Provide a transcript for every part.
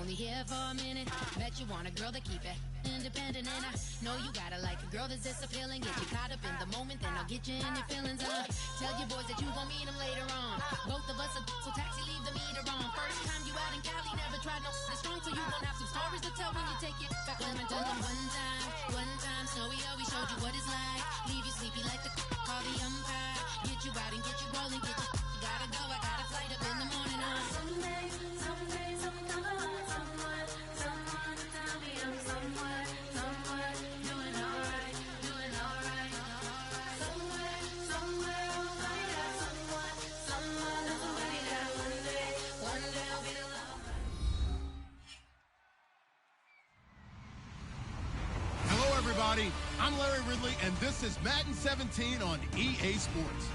only here for a minute. Bet you want a girl to keep it independent, and I know you gotta like a girl that's this appealing. Get you caught up in the moment, then I'll get you in your feelings. Tell your boys that you gon' meet them later on. Both of us are so taxi, leave the meter on. First time you out in Cali, never tried no strong, so you gon' have some stories to tell when you take it back home. And tell them one time, Snowy always showed you what it's like. Leave you sleepy like the call the umpire. Get you out and get you rolling, get you gotta go. I got a flight up in the morning. Someday, someone tell me I'm somewhere doing alright. Somewhere I'll find out somebody that one day I'll be the love. Hello, everybody. I'm Larry Ridley, and this is Madden 17 on EA Sports.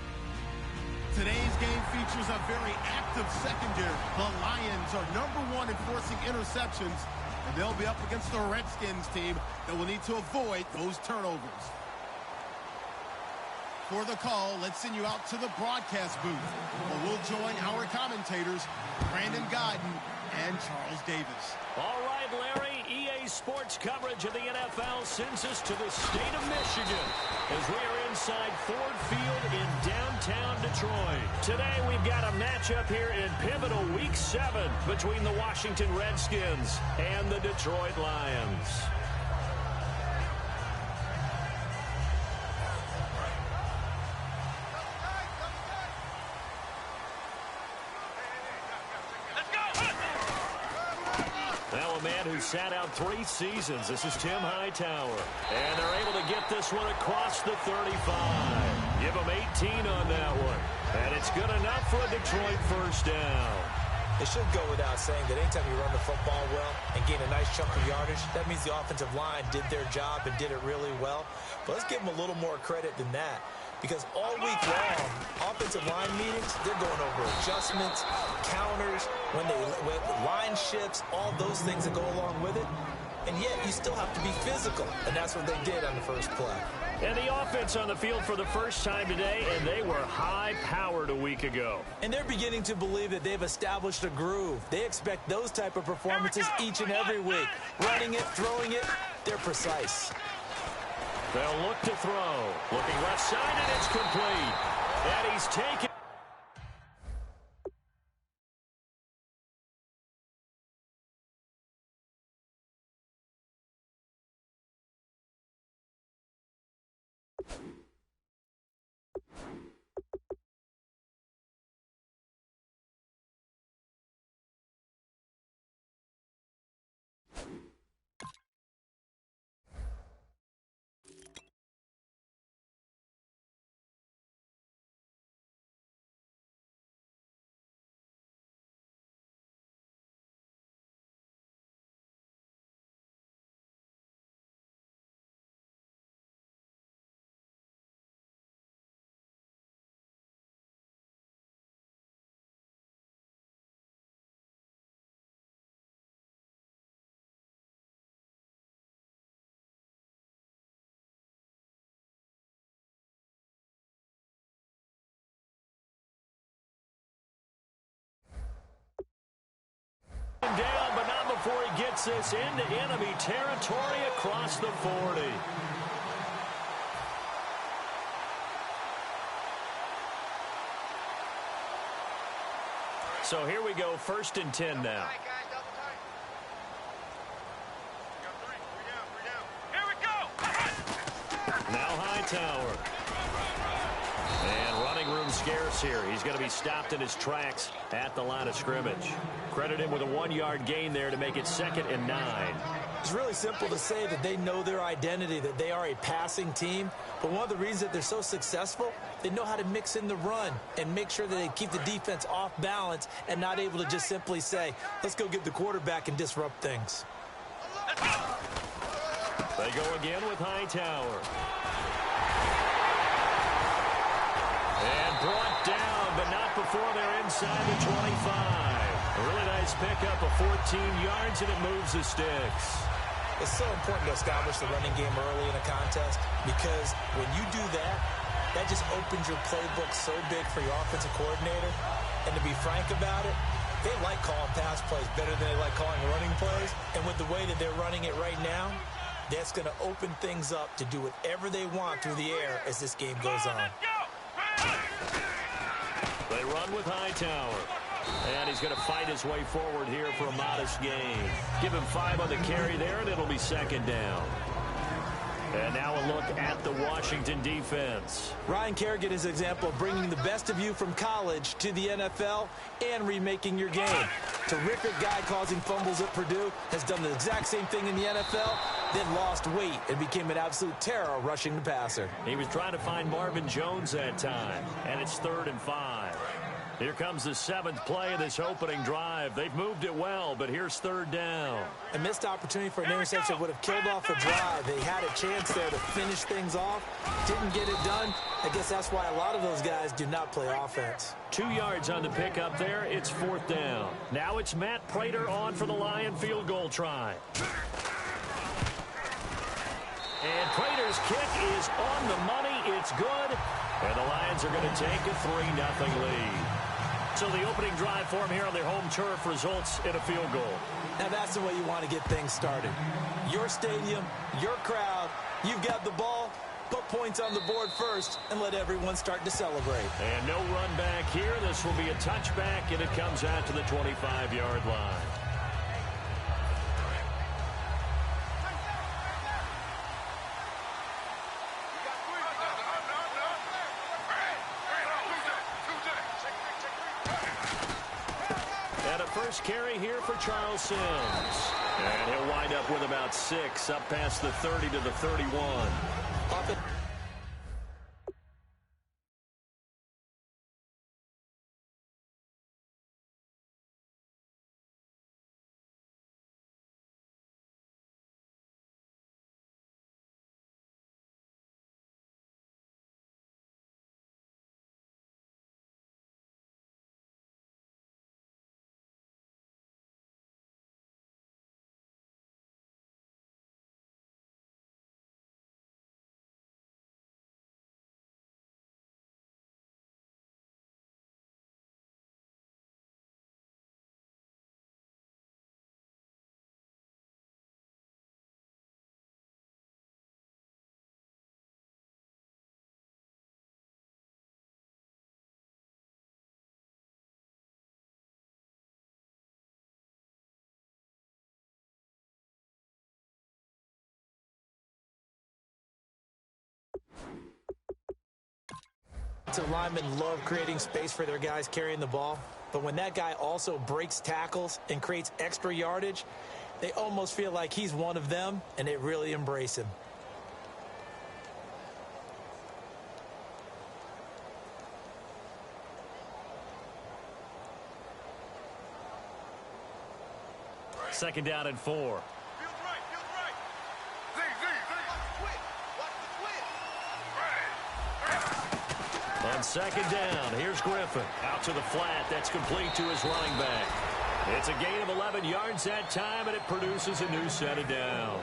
Today's game features a very active secondary. The Lions are #1 in forcing interceptions, and they'll be up against the Redskins team that will need to avoid those turnovers. For the call, let's send you out to the broadcast booth, where we'll join our commentators, Brandon Godden and Charles Davis. All right, Larry, EA Sports coverage of the NFL sends us to the state of Michigan as we are inside Ford Field in downtown Detroit. Today we've got a matchup here in pivotal Week 7 between the Washington Redskins and the Detroit Lions. Who sat out 3 seasons. This is Tim Hightower. And they're able to get this one across the 35. Give them 18 on that one. And it's good enough for a Detroit first down. It should go without saying that anytime you run the football well and gain a nice chunk of yardage, that means the offensive line did their job and did it really well. But let's give them a little more credit than that. Because all week long, offensive line meetings, they're going over adjustments, counters, when line shifts, all those things that go along with it. And yet, you still have to be physical. And that's what they did on the first play. And the offense on the field for the first time today, and they were high-powered a week ago. And they're beginning to believe that they've established a groove. They expect those type of performances each and every week. Running it, throwing it, they're precise. They'll look to throw. Looking left side, and it's complete. And he's taken. Down, but not before he gets this into enemy territory across the 40. So here we go, 1st and 10 now. Here we go. Now Hightower. And running room scarce here. He's going to be stopped in his tracks at the line of scrimmage. Credit him with a 1-yard gain there to make it 2nd and 9. It's really simple to say that they know their identity, that they are a passing team. But one of the reasons that they're so successful, they know how to mix in the run and make sure that they keep the defense off balance and not able to just simply say, let's go get the quarterback and disrupt things. They go again with Hightower. And brought down, but not before they're inside the 25. A really nice pickup of 14 yards, and it moves the sticks. It's so important to establish the running game early in a contest because when you do that, that just opens your playbook so big for your offensive coordinator. And to be frank about it, They like calling pass plays better than they like calling running plays. And with the way that they're running it right now, that's going to open things up to do whatever they want through the air as this game goes on. They run with Hightower. And he's going to fight his way forward here for a modest gain. Give him 5 on the carry there, and it'll be second down. And now a look at the Washington defense. Ryan Kerrigan is an example of bringing the best of you from college to the NFL and remaking your game. Terrific guy causing fumbles at Purdue, has done the exact same thing in the NFL, then lost weight and became an absolute terror rushing the passer. He was trying to find Marvin Jones that time, and it's 3rd and 5. Here comes the 7th play of this opening drive. They've moved it well, but here's 3rd down. A missed opportunity for an interception would have killed off a drive. They had a chance there to finish things off. Didn't get it done. I guess that's why a lot of those guys do not play offense. 2 yards on the pickup there. It's 4th down. Now it's Matt Prater on for the Lion field goal try. And Prater's kick is on the money. It's good. And the Lions are going to take a 3-0 lead. So the opening drive for them here on their home turf results in a field goal. Now that's the way you want to get things started. Your stadium, your crowd, you've got the ball, put points on the board first, and let everyone start to celebrate. And no run back here. This will be a touchback, and it comes out to the 25-yard line. First carry here for Charles Sims. And he'll wind up with about 6, up past the 30 to the 31. Linemen love creating space for their guys carrying the ball, but when that guy also breaks tackles and creates extra yardage, they almost feel like he's one of them, and they really embrace him. Second down and 4. On second down, here's Griffin. Out to the flat. That's complete to his running back. It's a gain of 11 yards that time, and it produces a new set of downs.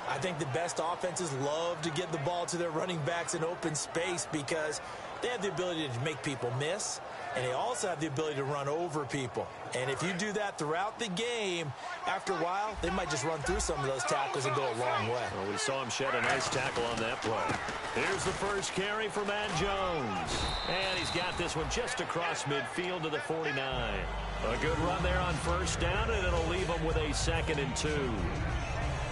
I think the best offenses love to get the ball to their running backs in open space because they have the ability to make people miss, and they also have the ability to run over people. And if you do that throughout the game, after a while, they might just run through some of those tackles and go a long way. Well, we saw him shed a nice tackle on that play. Here's the first carry for Matt Jones. And he's got this one just across midfield to the 49. A good run there on first down, and it'll leave him with a 2nd and 2.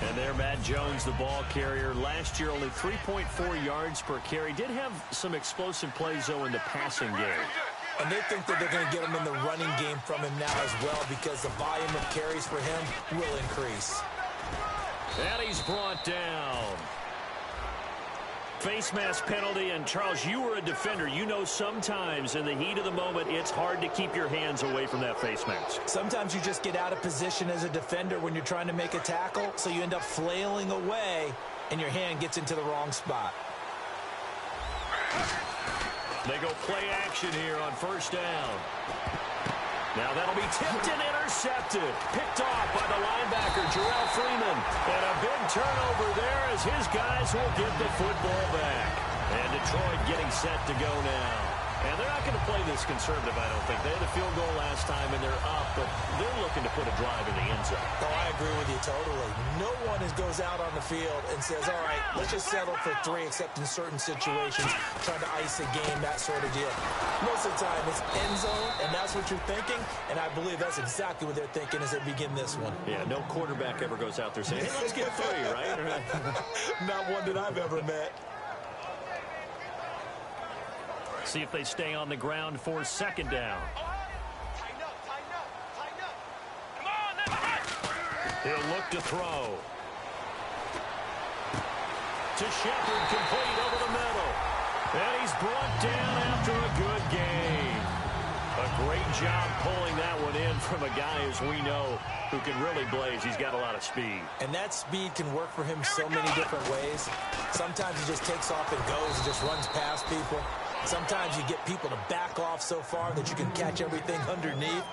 And there, Matt Jones, the ball carrier. Last year, only 3.4 yards per carry. Did have some explosive plays, though, in the passing game. And they think that they're going to get him in the running game from him now as well because the volume of carries for him will increase. And he's brought down. Face mask penalty, and Charles, you were a defender. You know sometimes in the heat of the moment, it's hard to keep your hands away from that face mask. Sometimes you just get out of position as a defender when you're trying to make a tackle, so you end up flailing away, and your hand gets into the wrong spot. They go play action here on first down. Now that'll be tipped and intercepted. Picked off by the linebacker, Jarrell Freeman. And a big turnover there as his guys will get the football back. And Detroit getting set to go now. And they're not going to play this conservative, I don't think. They had a field goal last time, and they're up, but they're looking to put a drive in the end zone. Oh, I agree with you totally. No one goes out on the field and says, all right, let's just settle for 3, except in certain situations, trying to ice a game, that sort of deal. Most of the time, it's end zone, and that's what you're thinking, and I believe that's exactly what they're thinking as they begin this one. Yeah, no quarterback ever goes out there saying, hey, let's get 3, right? Not one that I've ever met. See if they stay on the ground for second down. Tighten up, tighten up, tighten up. Come on, let's run. He'll look to throw. To Shepard, complete over the middle. And he's brought down after a good game. A great job pulling that one in from a guy, as we know, who can really blaze. He's got a lot of speed. And that speed can work for him so many different ways. Sometimes he just takes off and goes and just runs past people. Sometimes you get people to back off so far that you can catch everything underneath.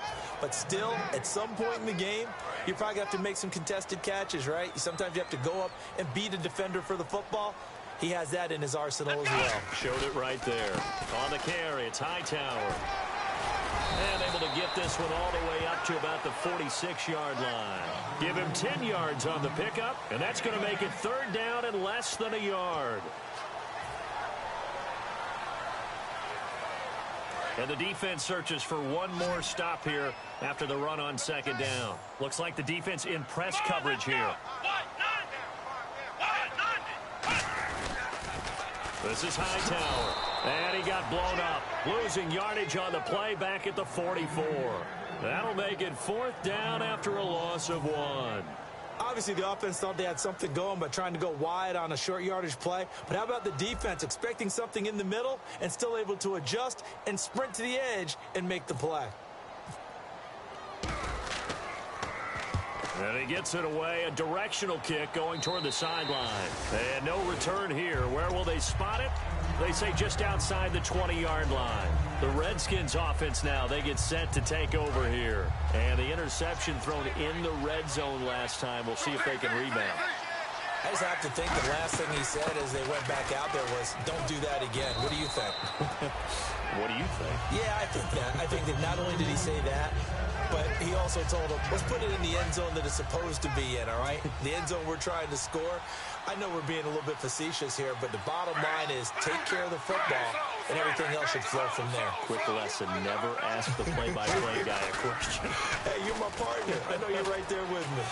But still, at some point in the game, you probably have to make some contested catches, right? Sometimes you have to go up and beat a defender for the football. He has that in his arsenal as well. Showed it right there. On the carry, it's Hightower. And able to get this one all the way up to about the 46-yard line. Give him 10 yards on the pickup, and that's going to make it third down and less than a yard. And the defense searches for one more stop here after the run on second down. Looks like the defense in press coverage here. This is Hightower. And he got blown up. Losing yardage on the play back at the 44. That'll make it fourth down after a loss of 1. Obviously, the offense thought they had something going by trying to go wide on a short yardage play. But how about the defense expecting something in the middle and still able to adjust and sprint to the edge and make the play? And he gets it away. A directional kick going toward the sideline. And no return here. Where will they spot it? They say just outside the 20-yard line. The Redskins offense now, they get set to take over here. And the interception thrown in the red zone last time. We'll see if they can rebound. I just have to think the last thing he said as they went back out there was, don't do that again. What do you think? What do you think? Yeah, I think that. I think that not only did he say that, but he also told them, let's put it in the end zone that it's supposed to be in, all right? The end zone we're trying to score. I know we're being a little bit facetious here, but the bottom line is take care of the football, and everything else should flow from there. Quick lesson, never ask the play-by-play guy a question. Hey, you're my partner. I know you're right there with me.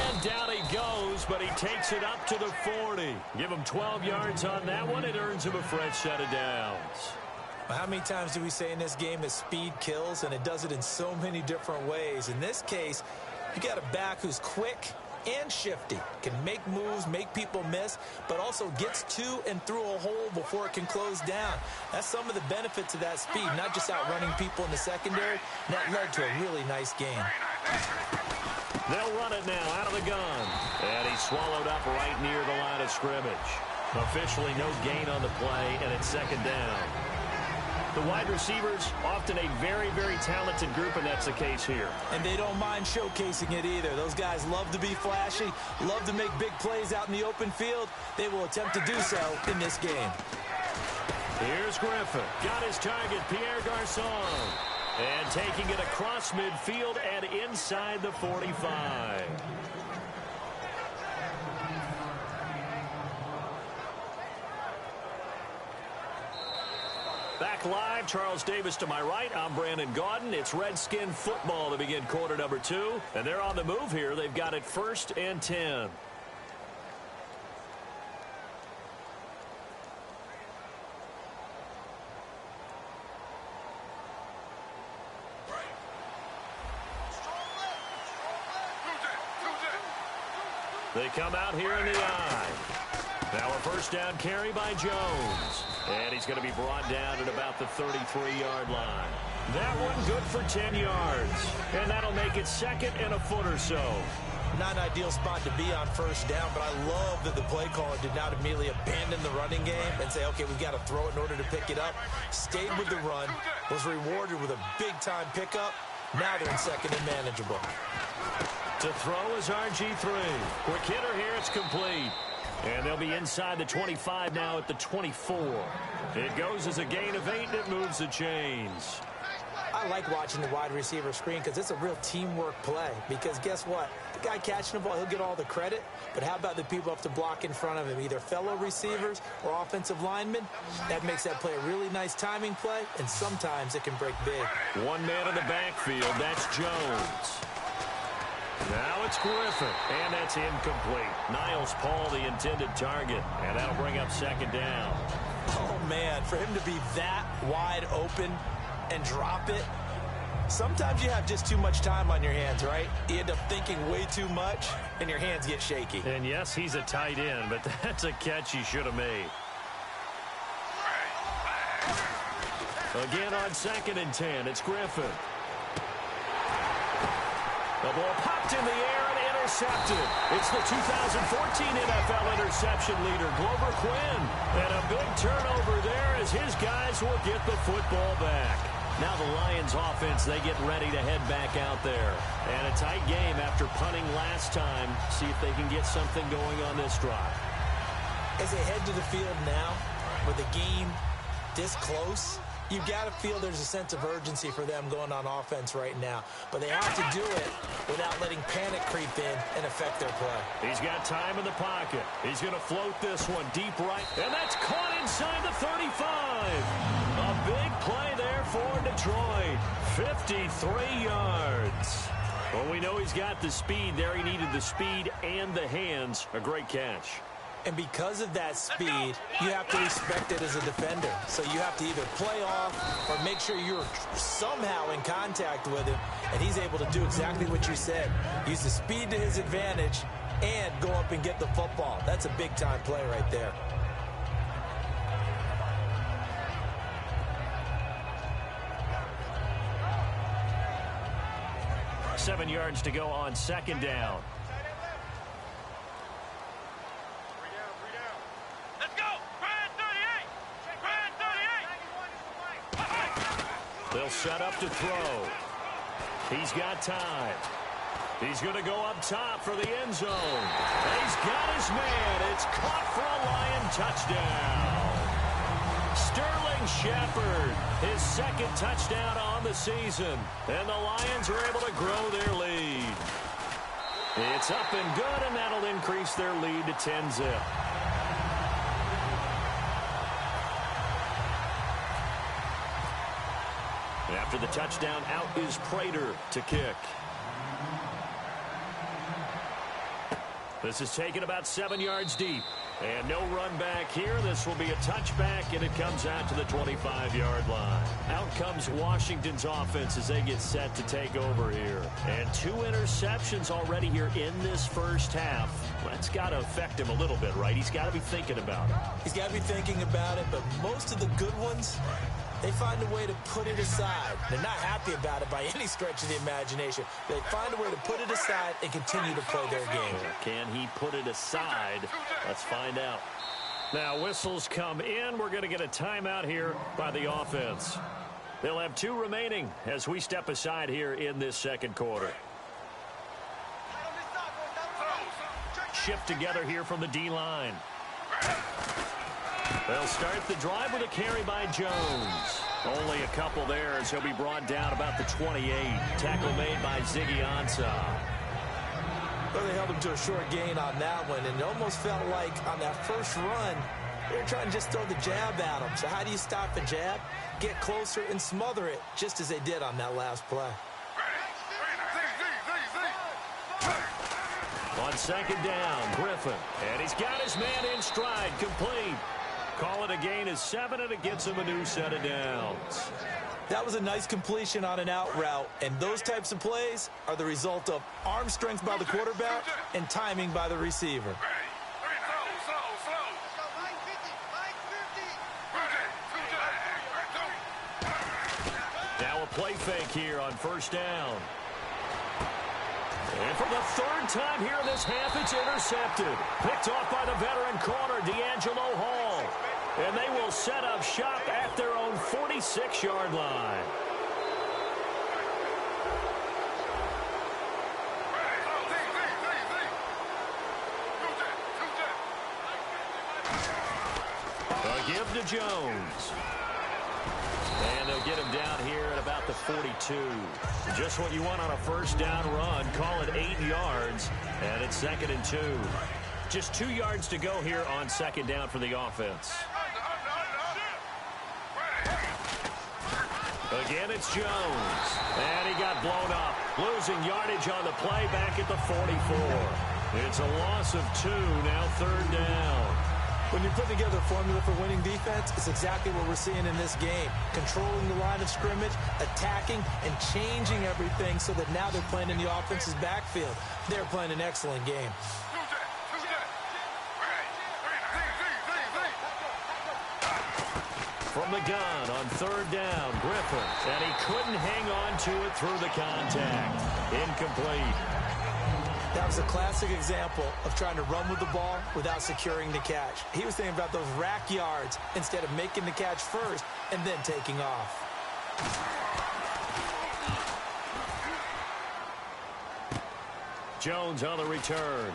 And down he goes, but he takes it up to the 40. Give him 12 yards on that one. It earns him a fresh set of downs. How many times do we say in this game that speed kills, and it does it in so many different ways? In this case, you got a back who's quick and shifty, can make moves, make people miss, but also gets to and through a hole before it can close down. That's some of the benefits of that speed, not just outrunning people in the secondary. And that led to a really nice game. They'll run it now out of the gun. And he's swallowed up right near the line of scrimmage. Officially no gain on the play, and it's second down. The wide receivers, often a very, very talented group, and that's the case here. And they don't mind showcasing it either. Those guys love to be flashy, love to make big plays out in the open field. They will attempt to do so in this game. Here's Griffin. Got his target, Pierre Garçon. And taking it across midfield and inside the 45. Back live, Charles Davis to my right. I'm Brandon Gaudin. It's Redskin football to begin quarter number 2. And they're on the move here. They've got it 1st and 10. They come out here in the eye. Now a first down carry by Jones. And he's going to be brought down at about the 33-yard line. That one good for 10 yards. And that'll make it second and a foot or so. Not an ideal spot to be on first down, but I love that the play caller did not immediately abandon the running game and say, okay, we've got to throw it in order to pick it up. Stayed with the run, was rewarded with a big-time pickup. Now they're in second and manageable. To throw is RG3. Quick hitter here, it's complete. And they'll be inside the 25 now at the 24. It goes as a gain of 8, and it moves the chains. I like watching the wide receiver screen because it's a real teamwork play. Because guess what? The guy catching the ball, he'll get all the credit. But how about the people who have to block in front of him, either fellow receivers or offensive linemen? That makes that play a really nice timing play, and sometimes it can break big. One man in the backfield, that's Jones. Now it's Griffin, and that's incomplete. Niles Paul, the intended target, and that'll bring up second down. Oh, man, for him to be that wide open and drop it, sometimes you have just too much time on your hands, right? You end up thinking way too much, and your hands get shaky. And yes, he's a tight end, but that's a catch he should have made. Again on 2nd and 10, it's Griffin. The ball popped in the air and intercepted. It's the 2014 NFL interception leader, Glover Quinn. And a big turnover there as his guys will get the football back. Now the Lions offense, they get ready to head back out there. And a tight game after punting last time. See if they can get something going on this drive. As they head to the field now, with the game this close, you've got to feel there's a sense of urgency for them going on offense right now. But they have to do it without letting panic creep in and affect their play. He's got time in the pocket. He's going to float this one deep right. And that's caught inside the 35. A big play there for Detroit. 53 yards. Well, we know he's got the speed there. He needed the speed and the hands. A great catch. And because of that speed, you have to respect it as a defender. So you have to either play off or make sure you're somehow in contact with him. And he's able to do exactly what you said. Use the speed to his advantage and go up and get the football. That's a big-time play right there. Seven yards to go on 2nd down. They'll set up to throw. He's got time. He's going to go up top for the end zone. And he's got his man. It's caught for a Lion touchdown. Sterling Shepard, his 2nd touchdown on the season. And the Lions are able to grow their lead. It's up and good, and that'll increase their lead to 10-zip. After the touchdown, out is Prater to kick. This is taken about 7 yards deep. And no run back here. This will be a touchback, and it comes out to the 25-yard line. Out comes Washington's offense as they get set to take over here. And 2 interceptions already here in this first half. That's got to affect him a little bit, right? He's got to be thinking about it. He's got to be thinking about it, but most of the good ones, they find a way to put it aside. They're not happy about it by any stretch of the imagination. They find a way to put it aside and continue to play their game. Can he put it aside? Let's find out. Now whistles come in. We're going to get a timeout here by the offense. They'll have 2 remaining as we step aside here in this 2nd quarter. Shift together here from the D-line. They'll start the drive with a carry by Jones. Only a couple there as he'll be brought down about the 28. Tackle made by Ziggy Ansah. Well, they held him to a short gain on that one, and it almost felt like on that first run, they were trying to just throw the jab at him. So how do you stop the jab? Get closer and smother it, just as they did on that last play. On 2nd down, Griffin. And he's got his man in stride, complete. Call it a gain of 7, and it gets him a new set of downs. That was a nice completion on an out route, and those types of plays are the result of arm strength by the quarterback and timing by the receiver. Now a play fake here on 1st down. And for the 3rd time here in this half, it's intercepted. Picked off by the veteran corner, D'Angelo Hall. And they will set up shop at their own 46-yard line. give to Jones. And they'll get him down here at about the 42. Just what you want on a first down run. Call it 8 yards, and it's 2nd and 2. Just 2 yards to go here on 2nd down for the offense. Again, it's Jones. And he got blown up. Losing yardage on the play back at the 44. It's a loss of 2, now 3rd down. When you put together a formula for winning defense, it's exactly what we're seeing in this game. Controlling the line of scrimmage, attacking, and changing everything so that now they're playing in the offense's backfield. They're playing an excellent game. From the gun on 3rd down, Griffin. And he couldn't hang on to it through the contact. Incomplete. That was a classic example of trying to run with the ball without securing the catch. He was thinking about those rack yards instead of making the catch first and then taking off. Jones on the return.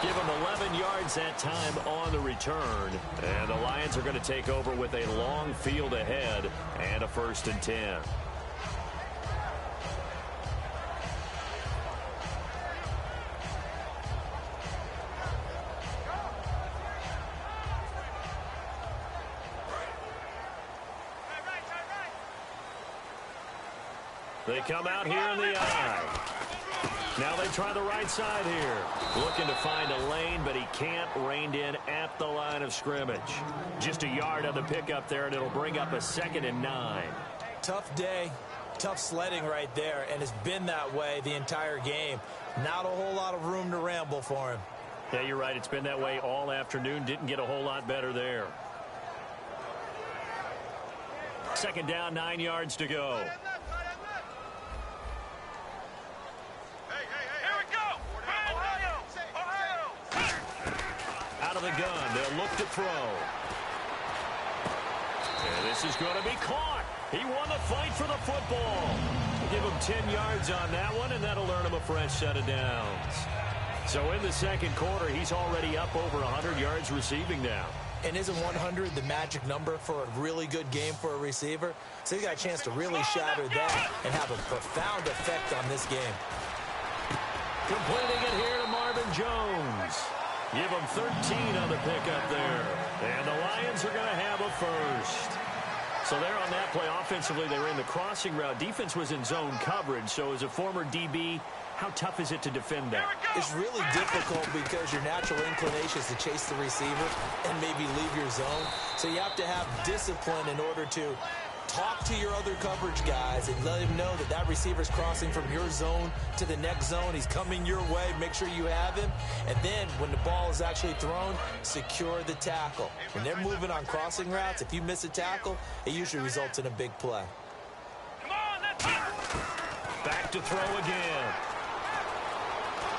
Give him 11 yards that time on the return. And the Lions are going to take over with a long field ahead and a 1st and 10. They come out here in the eye. Now they try the right side here. Looking to find a lane, but he can't. Reined in at the line of scrimmage. Just a yard on the pickup there, and it'll bring up a 2nd and 9. Tough day, tough sledding right there, and it's been that way the entire game. Not a whole lot of room to ramble for him. Yeah, you're right. It's been that way all afternoon. Didn't get a whole lot better there. 2nd down, 9 yards to go. Out of the gun, they'll look to throw. And this is going to be caught. He won the fight for the football. Give him 10 yards on that one, and that'll earn him a fresh set of downs. So in the 2nd quarter, he's already up over 100 yards receiving now. And isn't 100 the magic number for a really good game for a receiver? So he got a chance to really shatter that and have a profound effect on this game. Completing it here to Marvin Jones. Give him 13 on the pickup there. And the Lions are going to have a 1st. So there on that play, offensively, they were in the crossing route. Defense was in zone coverage. So as a former DB, how tough is it to defend that? It's really difficult because your natural inclination is to chase the receiver and maybe leave your zone. So you have to have discipline in order to talk to your other coverage guys and let him know that that receiver's crossing from your zone to the next zone. He's coming your way. Make sure you have him. And then when the ball is actually thrown, secure the tackle. When they're moving on crossing routes, if you miss a tackle, it usually results in a big play. Back to throw again.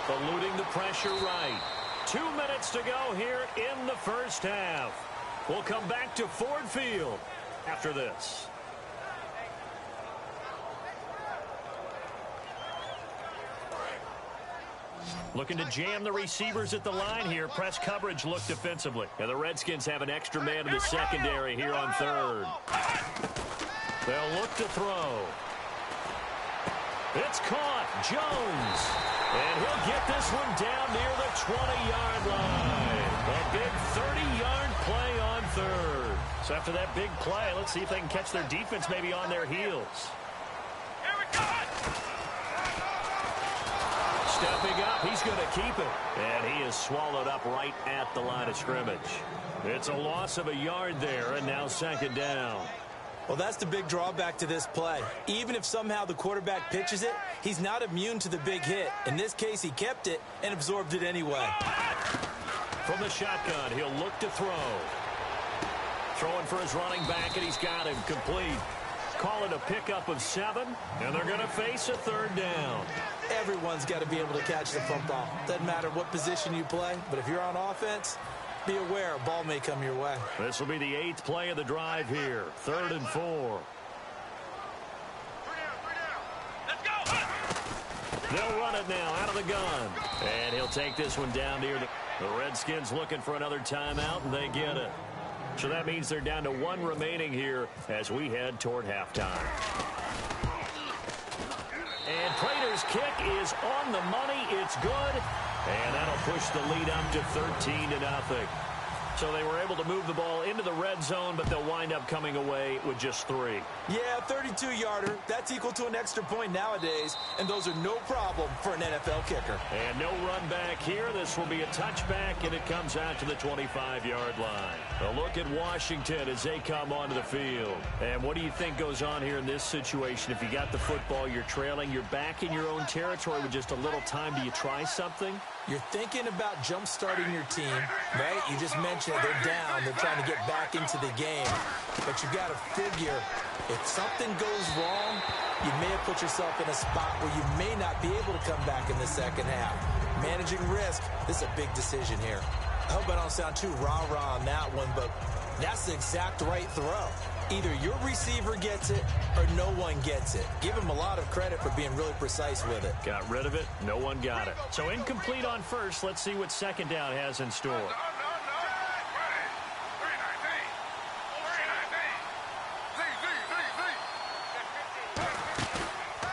Eluding the pressure right. 2 minutes to go here in the 1st half. We'll come back to Ford Field after this. Looking to jam the receivers at the line here. Press coverage look defensively. And the Redskins have an extra man in the secondary here on 3rd. They'll look to throw. It's caught. Jones. And he'll get this one down near the 20-yard line. A big 30-yard play on 3rd. So after that big play, let's see if they can catch their defense maybe on their heels. Stepping up, he's going to keep it. And he is swallowed up right at the line of scrimmage. It's a loss of a yard there, and now 2nd down. Well, that's the big drawback to this play. Even if somehow the quarterback pitches it, he's not immune to the big hit. In this case, he kept it and absorbed it anyway. From the shotgun, he'll look to throw. Throwing for his running back, and he's got him complete. Call it a pickup of 7, and they're going to face a 3rd down. Everyone's got to be able to catch the football. Doesn't matter what position you play, but if you're on offense, be aware a ball may come your way. This will be the 8th play of the drive here. 3rd and 4. Let's go! They'll run it now out of the gun. And he'll take this one down near the... The Redskins looking for another timeout, and they get it. So that means they're down to one remaining here as we head toward halftime. And Prater's kick is on the money. It's good. And that'll push the lead up to 13-0. So they were able to move the ball into the red zone, but they'll wind up coming away with just 3. Yeah, 32-yarder. That's equal to an extra point nowadays, and those are no problem for an NFL kicker. And no run back here. This will be a touchback, and it comes out to the 25-yard line. A look at Washington as they come onto the field. And what do you think goes on here in this situation? If you got the football, you're trailing, you're back in your own territory with just a little time. Do you try something? You're thinking about jump-starting your team, right? You just mentioned it. They're down. They're trying to get back into the game. But you've got to figure, if something goes wrong, you may have put yourself in a spot where you may not be able to come back in the second half. Managing risk, this is a big decision here. I hope I don't sound too rah-rah on that one, but that's the exact right throw. Either your receiver gets it or no one gets it. Give him a lot of credit for being really precise with it. Got rid of it. No one got it. So incomplete on first. Let's see what second down has in store.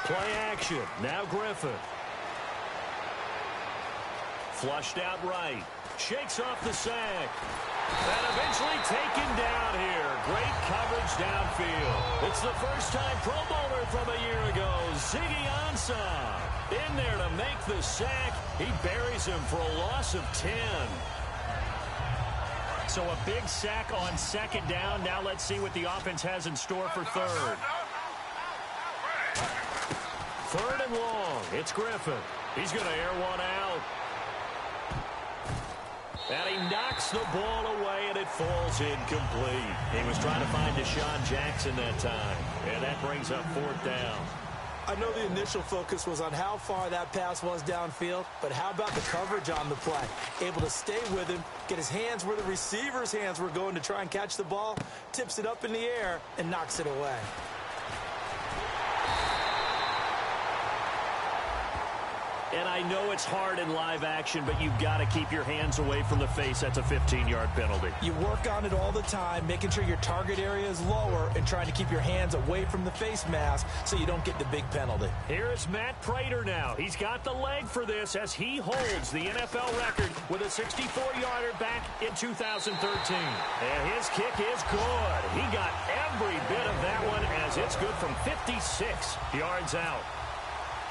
Play action. Now Griffin. Flushed out right. Shakes off the sack. And eventually taken down here. Great coverage downfield. It's the first time Pro Bowler from a year ago, Ziggy Ansah, in there to make the sack. He buries him for a loss of 10. So a big sack on second down. Now let's see what the offense has in store for third. Third and long. It's Griffin. He's going to air one out. And he knocks the ball away, and it falls incomplete. He was trying to find Deshaun Jackson that time. And that brings up fourth down. I know the initial focus was on how far that pass was downfield, but how about the coverage on the play? Able to stay with him, get his hands where the receiver's hands were going to try and catch the ball, tips it up in the air, and knocks it away. And I know it's hard in live action, but you've got to keep your hands away from the face. That's a 15-yard penalty. You work on it all the time, making sure your target area is lower and trying to keep your hands away from the face mask so you don't get the big penalty. Here's Matt Prater now. He's got the leg for this as he holds the NFL record with a 64-yarder back in 2013. And his kick is good. He got every bit of that one as it's good from 56 yards out.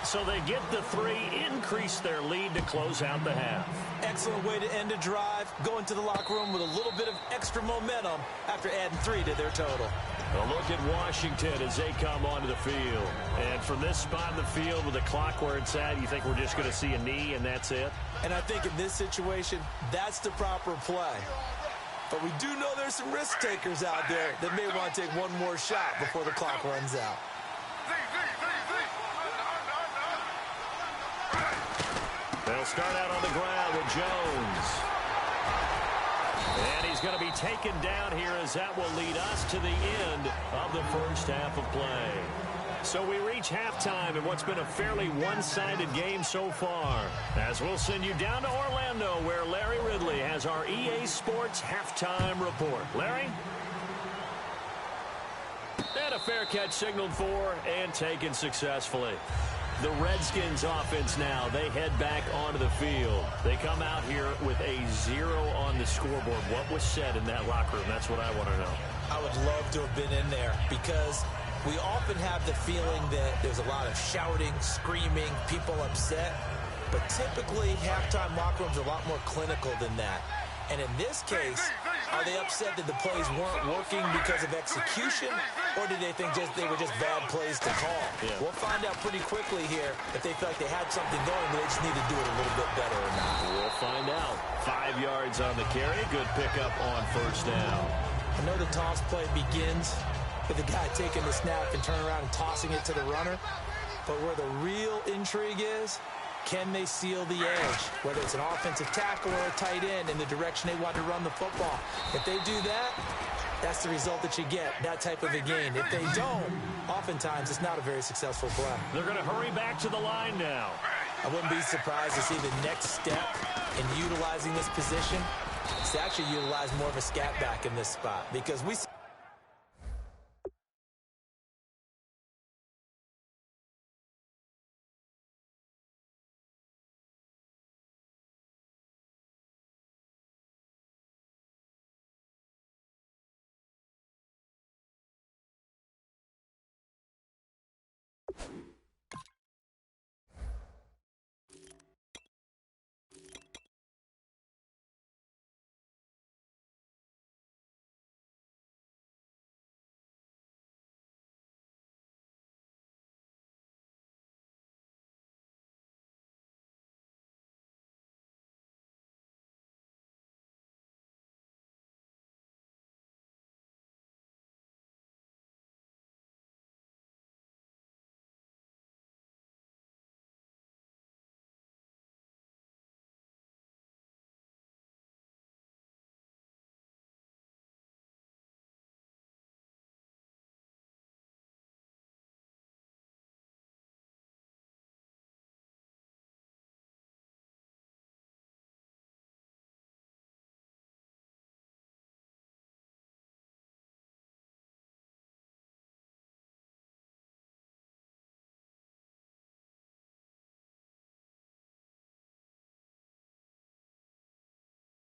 So they get the 3, increase their lead to close out the half. Excellent way to end a drive. Go into the locker room with a little bit of extra momentum after adding 3 to their total. A look at Washington as they come onto the field. And from this spot in the field with the clock where it's at, you think we're just going to see a knee and that's it? And I think in this situation, that's the proper play. But we do know there's some risk takers out there that may want to take one more shot before the clock runs out. They'll start out on the ground with Jones. And he's going to be taken down here as that will lead us to the end of the first half of play. So we reach halftime in what's been a fairly one-sided game so far. As we'll send you down to Orlando where Larry Ridley has our EA Sports halftime report. Larry? And a fair catch signaled for and taken successfully. The Redskins offense now, they head back onto the field. They come out here with a 0 on the scoreboard. What was said in that locker room? That's what I want to know. I would love to have been in there because we often have the feeling that there's a lot of shouting, screaming, people upset. But typically, halftime locker rooms are a lot more clinical than that. And in this case, are they upset that the plays weren't working because of execution, or did they think they were just bad plays to call? Yeah. We'll find out pretty quickly here if they feel like they had something going, but they just need to do it a little bit better or not. We'll find out. 5 yards on the carry. Good pickup on first down. I know the toss play begins with the guy taking the snap and turning around and tossing it to the runner, but where the real intrigue is, can they seal the edge, whether it's an offensive tackle or a tight end in the direction they want to run the football? If they do that, that's the result that you get, that type of a gain. If they don't, oftentimes it's not a very successful play. They're going to hurry back to the line now. I wouldn't be surprised to see the next step in utilizing this position is to actually utilize more of a scat back in this spot, because we see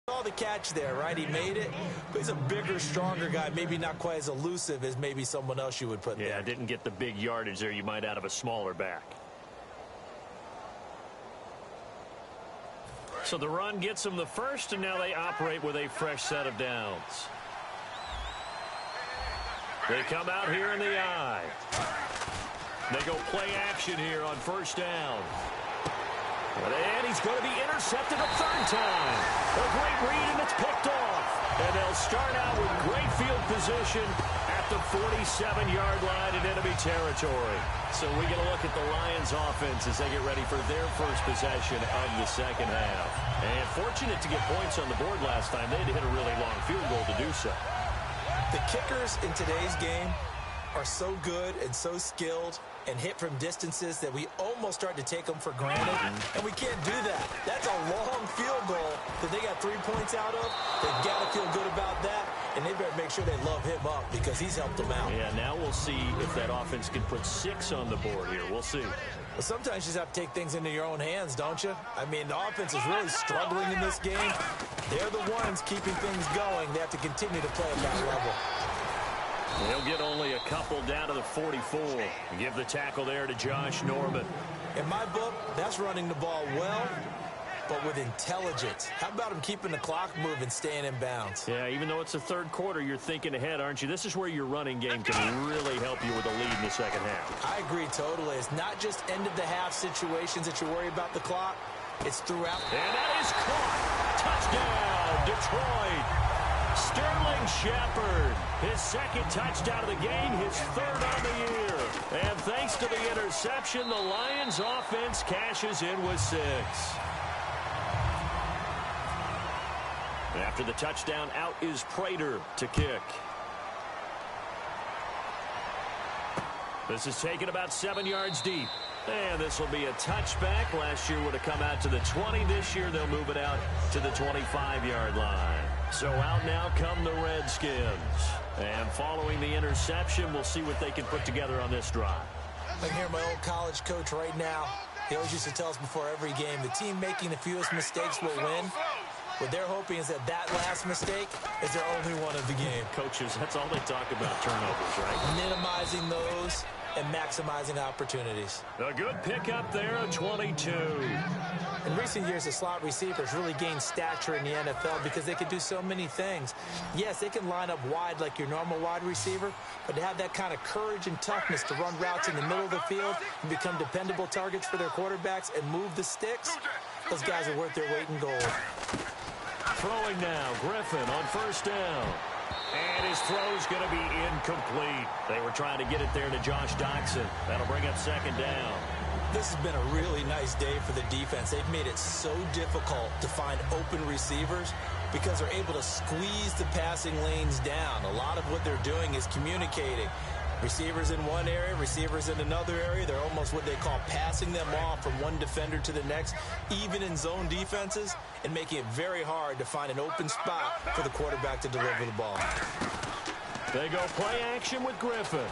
all the catch there, right? He made it, but he's a bigger, stronger guy, maybe not quite as elusive as maybe someone else you would put there. Yeah, didn't get the big yardage there you might out of a smaller back. So the run gets them the first, and now they operate with a fresh set of downs. They come out here in the eye. They go play action here on first down. And he's going to be intercepted a third time. A great read, and it's picked off. And they'll start out with great field position at the 47-yard line in enemy territory. So we get a look at the Lions' offense as they get ready for their first possession of the second half. And fortunate to get points on the board last time. They had to hit a really long field goal to do so. The kickers in today's game are so good and so skilled and hit from distances that we almost start to take them for granted, and we can't do that. That's a long field goal that they got 3 points out of. They've got to feel good about that, and they better make sure they love him up because he's helped them out. Yeah, now we'll see if that offense can put 6 on the board here. We'll see. Well, sometimes you just have to take things into your own hands, don't you? I mean, the offense is really struggling in this game. They're the ones keeping things going. They have to continue to play at that level. They'll get only a couple down to the 44. Give the tackle there to Josh Norman. In my book, that's running the ball well, but with intelligence. How about him keeping the clock moving, staying in bounds? Yeah, even though it's the third quarter, you're thinking ahead, aren't you? This is where your running game can really help you with a lead in the second half. I agree totally. It's not just end-of-the-half situations that you worry about the clock. It's throughout. And that is caught. Touchdown, Detroit. Sterling Shepard, his second touchdown of the game, his third on the year. And thanks to the interception, the Lions offense cashes in with 6. After the touchdown, out is Prater to kick. This is taken about 7 yards deep. And this will be a touchback. Last year would have come out to the 20. This year they'll move it out to the 25-yard line. So out now come the Redskins. And following the interception, we'll see what they can put together on this drive. I can hear my old college coach right now. He always used to tell us before every game, the team making the fewest mistakes will win. What they're hoping is that that last mistake is their only one of the game. Coaches, that's all they talk about, turnovers, right? Minimizing those and maximizing opportunities. A good pickup there, a 22. In recent years, the slot receivers really gained stature in the NFL because they can do so many things. Yes, they can line up wide like your normal wide receiver, but to have that kind of courage and toughness to run routes in the middle of the field and become dependable targets for their quarterbacks and move the sticks, those guys are worth their weight in gold. Throwing now, Griffin on first down. And his throw's going to be incomplete. They were trying to get it there to Josh Doxson. That'll bring up second down. This has been a really nice day for the defense. They've made it so difficult to find open receivers because they're able to squeeze the passing lanes down. A lot of what they're doing is communicating. Receivers in one area, receivers in another area. They're almost what they call passing them off from one defender to the next, even in zone defenses, and making it very hard to find an open spot for the quarterback to deliver the ball. They go play action with Griffin.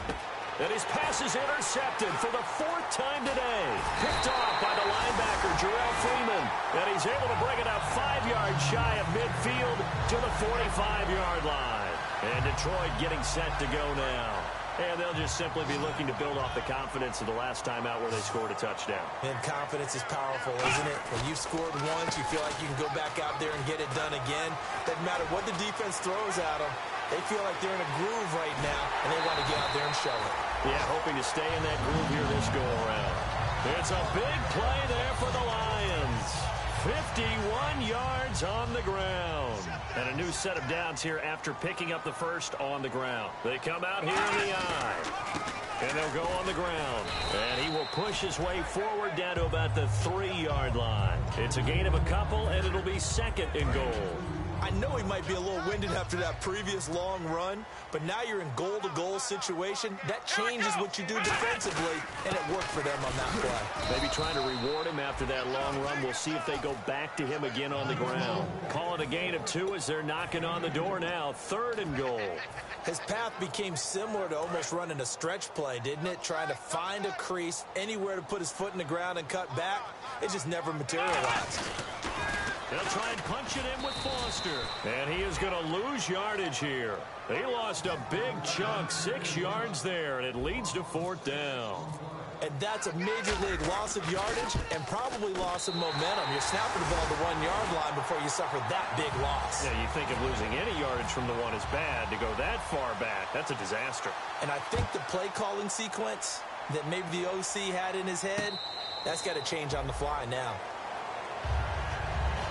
And his pass is intercepted for the 4th time today. Picked off by the linebacker, Jarrell Freeman. And he's able to bring it up 5 yards shy of midfield to the 45-yard line. And Detroit getting set to go now. And they'll just simply be looking to build off the confidence of the last time out where they scored a touchdown. And confidence is powerful, isn't it? When you've scored once, you feel like you can go back out there and get it done again. Doesn't matter what the defense throws at them. They feel like they're in a groove right now, and they want to get out there and show it. Yeah, hoping to stay in that groove here this go-around. It's a big play there for the Lions. 51 yards on the ground. And a new set of downs here after picking up the first on the ground. They come out here in the eye. And they'll go on the ground. And he will push his way forward down to about the 3-yard line. It's a gain of a couple, and it'll be 2nd and goal. I know he might be a little winded after that previous long run, but now you're in goal-to-goal situation. That changes what you do defensively, and it worked for them on that play. Maybe trying to reward him after that long run. We'll see if they go back to him again on the ground. Call it a gain of 2 as they're knocking on the door now. 3rd and goal. His path became similar to almost running a stretch play, didn't it? Trying to find a crease, anywhere to put his foot in the ground and cut back. It just never materialized. They'll try and punch it in with Foster. And he is going to lose yardage here. He lost a big chunk, 6 yards there, and it leads to 4th down. And that's a major league loss of yardage and probably loss of momentum. You're snapping the ball to the 1-yard line before you suffer that big loss. Yeah, you think of losing any yardage from the one is bad. To go that far back, that's a disaster. And I think the play calling sequence that maybe the OC had in his head, that's got to change on the fly now.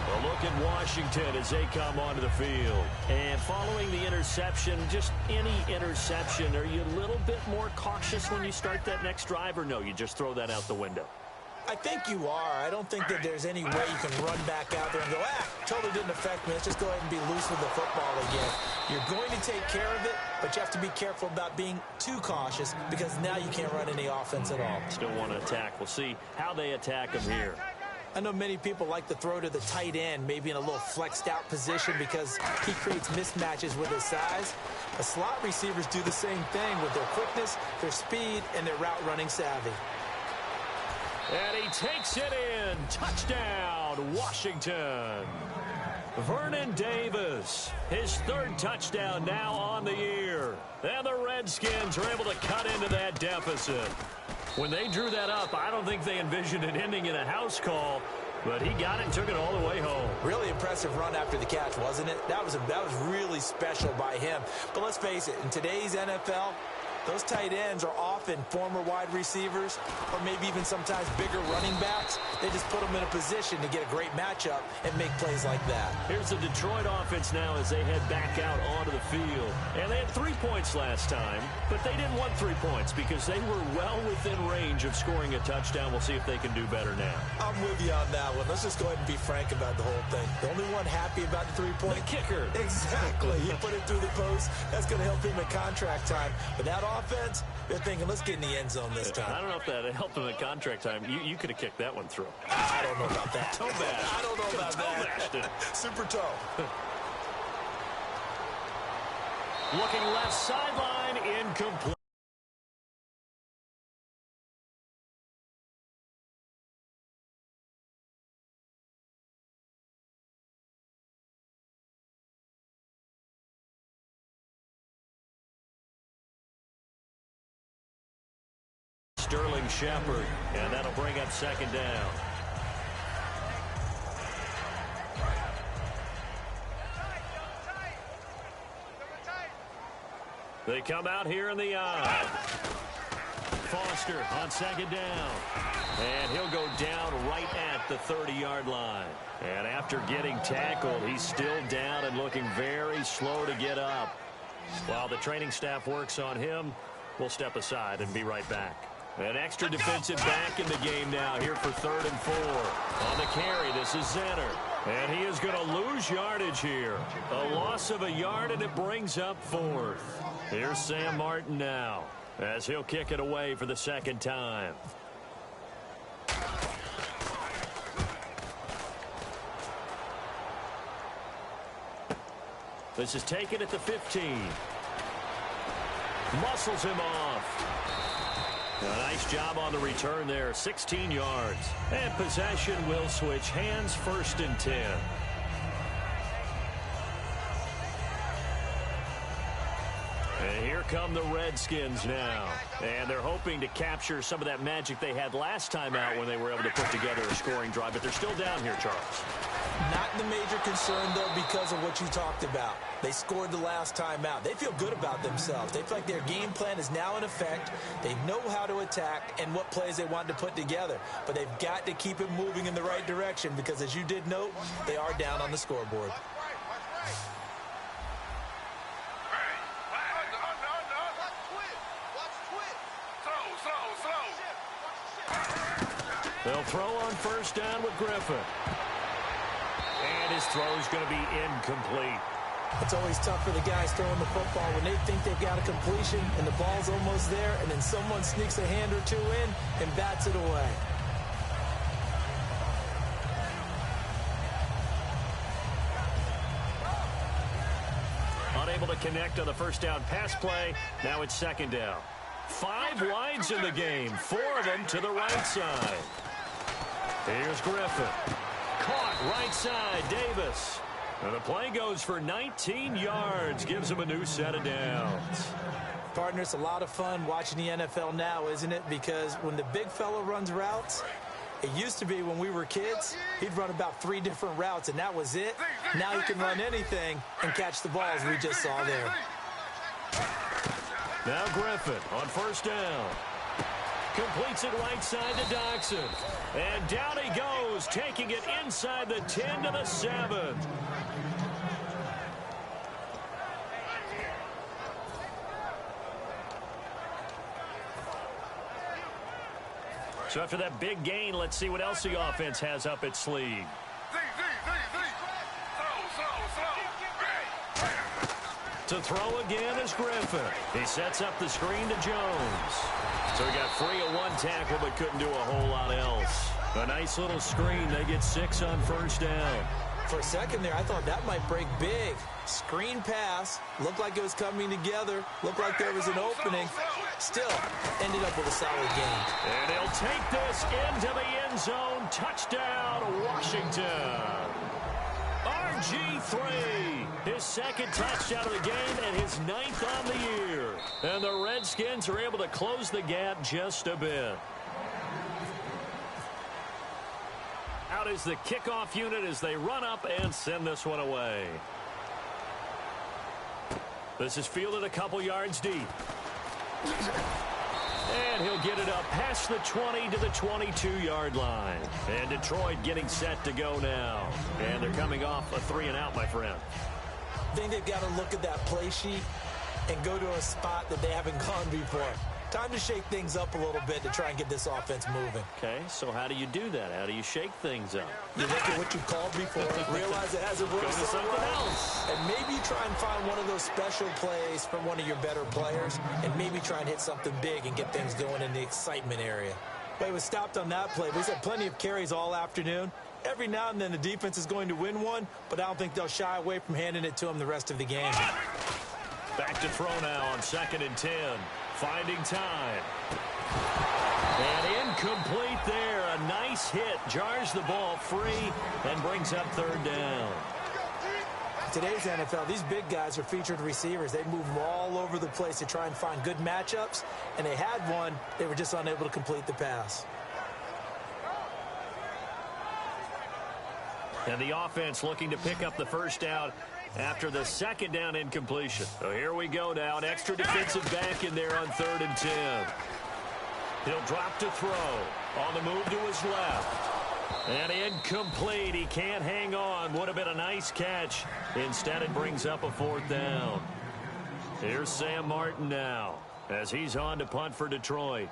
A look at Washington as they come onto the field. And following the interception, just any interception, are you a little bit more cautious when you start that next drive, or no, you just throw that out the window? I think you are. I don't think that there's any way you can run back out there and go, totally didn't affect me. Let's just go ahead and be loose with the football again. You're going to take care of it, but you have to be careful about being too cautious because now you can't run any offense at all. Still want to attack. We'll see how they attack him here. I know many people like to throw to the tight end, maybe in a little flexed out position because he creates mismatches with his size. The slot receivers do the same thing with their quickness, their speed, and their route running savvy. And he takes it in. Touchdown, Washington. Vernon Davis, his 3rd touchdown now on the year. And the Redskins are able to cut into that deficit. When they drew that up, I don't think they envisioned it ending in a house call, but he got it and took it all the way home. Really impressive run after the catch, wasn't it? That was really special by him. But let's face it, in today's NFL, those tight ends are often former wide receivers or maybe even sometimes bigger running backs. They just put them in a position to get a great matchup and make plays like that. Here's the Detroit offense now as they head back out onto the field. And they had 3 points last time, but they didn't want 3 points because they were well within range of scoring a touchdown. We'll see if they can do better now. I'm with you on that one. Let's just go ahead and be frank about the whole thing. The only one happy about the 3-point? The kicker. Exactly. He put it through the post. That's going to help him at contract time. But that offense, they're thinking, let's get in the end zone this time. I don't know if that helped him at contract time. You could have kicked that one through. I don't know about that. Toe bash. I don't know about that. Super toe. Looking left sideline, incomplete. Sterling Shepard, and that'll bring up 2nd down. They come out here in the eye. Foster on 2nd down. And he'll go down right at the 30-yard line. And after getting tackled, he's still down and looking very slow to get up. While the training staff works on him, we'll step aside and be right back. An extra defensive back in the game now here for 3rd and 4. On the carry, this is Zenner. And he is going to lose yardage here. A loss of a yard, and it brings up 4th. Here's Sam Martin now. as he'll kick it away for the second time. This is taken at the 15. Muscles him off. A nice job on the return there, 16 yards. And possession will switch hands, 1st and 10. And here come the Redskins now. And they're hoping to capture some of that magic they had last time out when they were able to put together a scoring drive. But they're still down here, Charles. Not the major concern, though, because of what you talked about. They scored the last time out. They feel good about themselves. They feel like their game plan is now in effect. They know how to attack and what plays they want to put together. But they've got to keep it moving in the right direction because, as you did note, they are down on the scoreboard. They'll throw on 1st down with Griffin. And his throw is going to be incomplete. It's always tough for the guys throwing the football when they think they've got a completion and the ball's almost there, and then someone sneaks a hand or two in and bats it away. Unable to connect on the 1st down pass play. Now it's 2nd down. 5 wides in the game, 4 of them to the right side. Here's Griffin. Caught right side, Davis. And the play goes for 19 yards, gives him a new set of downs. Partner, it's a lot of fun watching the NFL now, isn't it? Because when the big fella runs routes, it used to be when we were kids, he'd run about 3 different routes, and that was it. Now he can run anything and catch the balls we just saw there. Now Griffin on 1st down. Completes it right side to Dodson. And down he goes, taking it inside the 10 to the 7. So after that big gain, let's see what else the offense has up its sleeve. To throw again is Griffin. He sets up the screen to Jones. So he got free of 1 tackle but couldn't do a whole lot else. A nice little screen. They get 6 on 1st down. For a second there, I thought that might break big. Screen pass. Looked like it was coming together. Looked like there was an opening. Still ended up with a solid game. And he'll take this into the end zone. Touchdown, Washington. RG3, his 2nd touchdown of the game and his 9th on the year. And the Redskins are able to close the gap just a bit. Out is the kickoff unit as they run up and send this one away. This is fielded a couple yards deep. And he'll get it up past the 20 to the 22-yard line. And Detroit getting set to go now. And they're coming off a 3-and-out, my friend. I think they've got to look at that play sheet and go to a spot that they haven't gone before. Time to shake things up a little bit to try and get this offense moving. Okay, so how do you do that? How do you shake things up? You look at what you called before, realize it hasn't worked so well, and maybe try and find one of those special plays from one of your better players, and maybe try and hit something big and get things going in the excitement area. But he was stopped on that play. But he's had plenty of carries all afternoon. Every now and then the defense is going to win one, but I don't think they'll shy away from handing it to him the rest of the game. Back to throw now on 2nd and 10. Finding time. And incomplete there. A nice hit. Jars the ball free and brings up 3rd down. Today's NFL, these big guys are featured receivers. They move all over the place to try and find good matchups, and they had one. They were just unable to complete the pass. And the offense looking to pick up the 1st down after the 2nd down incompletion. So here we go now. An extra defensive back in there on 3rd and 10. He'll drop to throw. On the move to his left. And incomplete. He can't hang on. Would have been a nice catch. Instead, it brings up a 4th down. Here's Sam Martin now as he's on to punt for Detroit.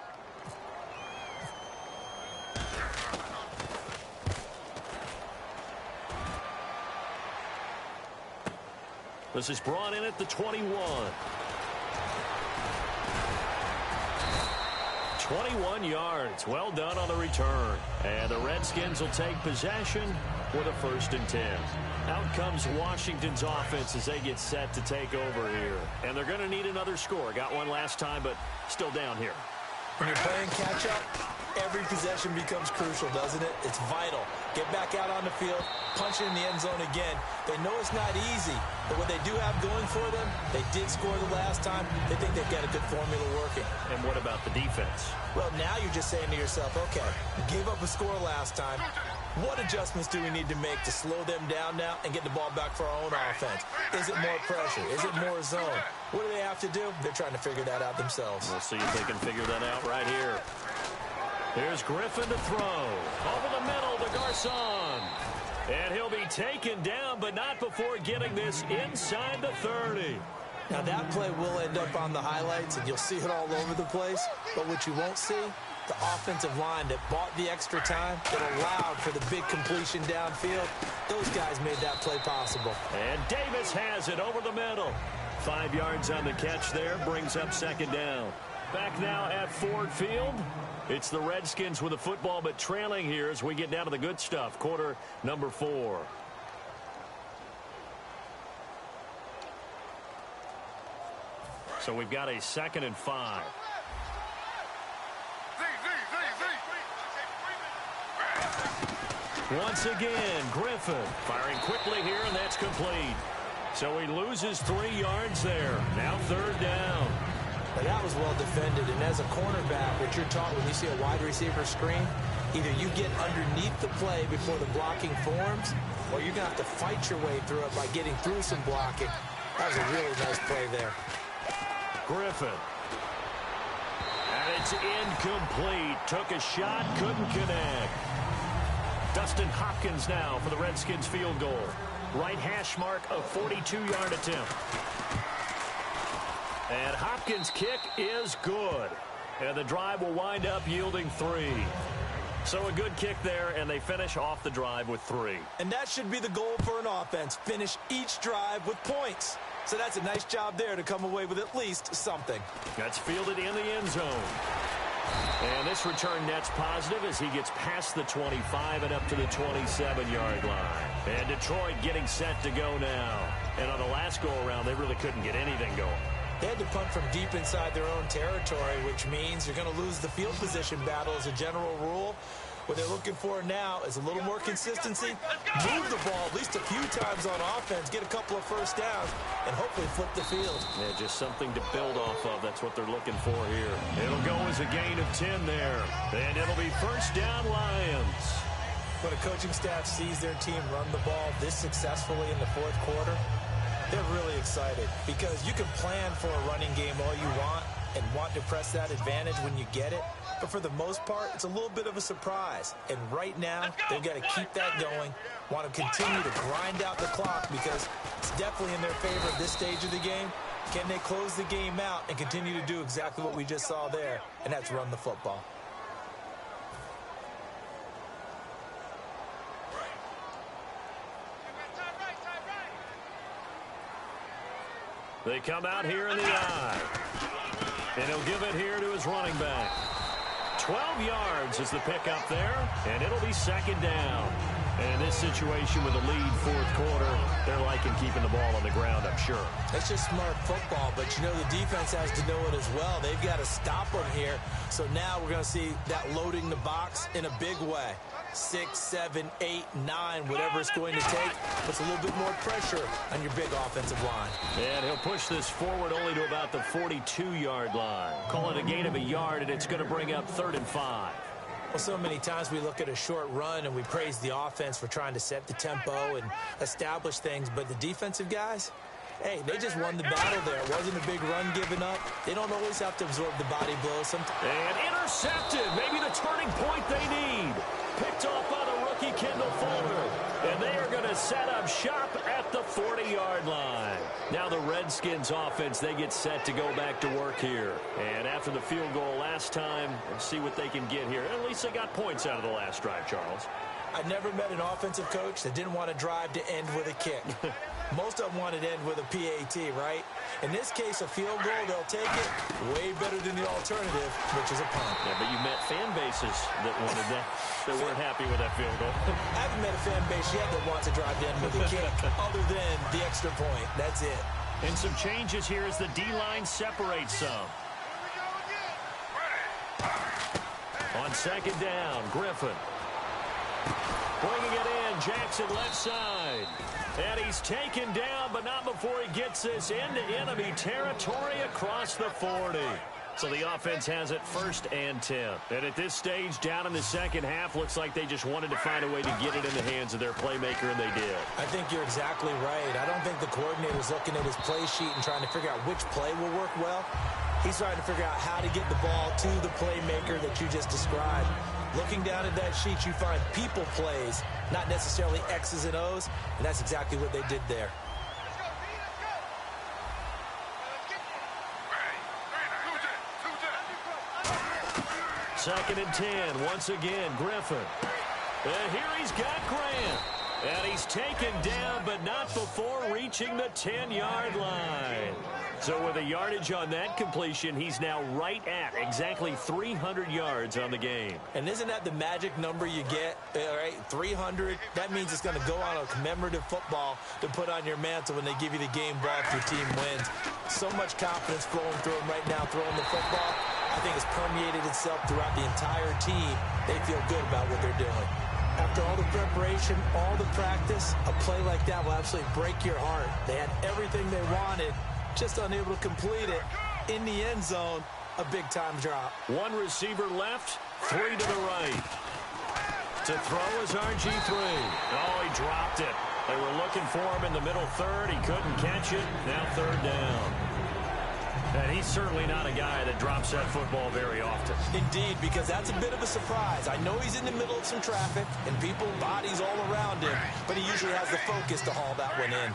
This is brought in at the 21. 21 yards. Well done on the return. And the Redskins will take possession with a 1st and 10. Out comes Washington's offense as they get set to take over here. And they're going to need another score. Got one last time, but still down here. When you're playing catch-up, every possession becomes crucial, doesn't it? It's vital. Get back out on the field, punch it in the end zone again. They know it's not easy, but what they do have going for them, they did score the last time. They think they've got a good formula working. And what about the defense? Well, now you're just saying to yourself, okay, we gave up a score last time. What adjustments do we need to make to slow them down now and get the ball back for our own offense? Is it more pressure? Is it more zone? What do they have to do? They're trying to figure that out themselves. We'll see if they can figure that out right here. Here's Griffin to throw. Over the middle to Garcon. And he'll be taken down, but not before getting this inside the 30. Now, that play will end up on the highlights, and you'll see it all over the place. But what you won't see, the offensive line that bought the extra time, that allowed for the big completion downfield, those guys made that play possible. And Davis has it over the middle. 5 yards on the catch there, brings up 2nd down. Back now at Ford Field. It's the Redskins with the football, but trailing here as we get down to the good stuff. Quarter number 4. So we've got a 2nd and 5. Once again, Griffin firing quickly here, and that's complete. So he loses 3 yards there. Now 3rd down. Now that was well defended, and as a cornerback, what you're taught when you see a wide receiver screen, either you get underneath the play before the blocking forms, or you're going to have to fight your way through it by getting through some blocking. That was a really nice play there. Griffin. And it's incomplete. Took a shot, couldn't connect. Dustin Hopkins now for the Redskins field goal. Right hash mark, a 42-yard attempt. And Hopkins' kick is good. And the drive will wind up yielding 3. So a good kick there, and they finish off the drive with 3. And that should be the goal for an offense. Finish each drive with points. So that's a nice job there to come away with at least something. That's fielded in the end zone. And this return net's positive as he gets past the 25 and up to the 27-yard line. And Detroit getting set to go now. And on the last go-around, they really couldn't get anything going. They had to punt from deep inside their own territory, which means you're going to lose the field position battle as a general rule. What they're looking for now is a little more consistency, move the ball at least a few times on offense, get a couple of first downs, and hopefully flip the field. Yeah, just something to build off of. That's what they're looking for here. It'll go as a gain of 10 there, and it'll be 1st down Lions. When a coaching staff sees their team run the ball this successfully in the 4th quarter, they're really excited because you can plan for a running game all you want and want to press that advantage when you get it. But for the most part, it's a little bit of a surprise. And right now, they've got to keep that going, want to continue to grind out the clock because it's definitely in their favor at this stage of the game. Can they close the game out and continue to do exactly what we just saw there, and that's run the football? They come out here in the eye. And he'll give it here to his running back. 12 yards is the pickup there, and it'll be 2nd down. And in this situation with a lead 4th quarter, they're liking keeping the ball on the ground, I'm sure. It's just smart football, but you know the defense has to know it as well. They've got to stop them here. So now we're going to see that loading the box in a big way. 6, 7, 8, 9, whatever it's going to take, puts a little bit more pressure on your big offensive line. And he'll push this forward only to about the 42-yard line. Call it a gain of a yard, and it's going to bring up 3rd and 5. Well, so many times we look at a short run and we praise the offense for trying to set the tempo and establish things, but the defensive guys, hey, they just won the battle there. It wasn't a big run given up. They don't always have to absorb the body blows. And intercepted. Maybe the turning point they need. Picked off by the rookie Kendall Fuller. And they are going to set up shop at the 40-yard line. Now the Redskins offense, they get set to go back to work here. And after the field goal last time, let's see what they can get here. At least they got points out of the last drive, Charles. I've never met an offensive coach that didn't want to drive to end with a kick. Most of them want it to end with a PAT, right? In this case, a field goal, they'll take it way better than the alternative, which is a punt. Yeah, but you met fan bases that wanted that, that weren't happy with that field goal. I haven't met a fan base yet that wants to drive to end with a kick, other than the extra point. That's it. And some changes here as the D-line separates some. On second down, Griffin. Bringing it in, Jackson left side. And he's taken down, but not before he gets this into enemy territory across the 40. So the offense has it 1st and 10. And at this stage, down in the second half, looks like they just wanted to find a way to get it in the hands of their playmaker, and they did. I think you're exactly right. I don't think the coordinator's looking at his play sheet and trying to figure out which play will work well. He's trying to figure out how to get the ball to the playmaker that you just described. Looking down at that sheet, you find people plays, not necessarily X's and O's, and that's exactly what they did there. Second and 10, once again, Griffin. And here he's got Grant. And he's taken down, but not before reaching the 10-yard line. So with a yardage on that completion, he's now right at exactly 300 yards on the game. And isn't that the magic number you get, right? 300. That means it's going to go on a commemorative football to put on your mantle when they give you the game ball if your team wins. So much confidence flowing through him right now, throwing the football. I think it's permeated itself throughout the entire team. They feel good about what they're doing. After all the preparation, all the practice, a play like that will absolutely break your heart. They had everything they wanted, just unable to complete it. In the end zone, a big-time drop. One receiver left, 3 to the right. To throw is RG3. Oh, he dropped it. They were looking for him in the middle third. He couldn't catch it. Now 3rd down. And he's certainly not a guy that drops that football very often. Indeed, because that's a bit of a surprise. I know he's in the middle of some traffic and people, bodies all around him, but he usually has the focus to haul that one in.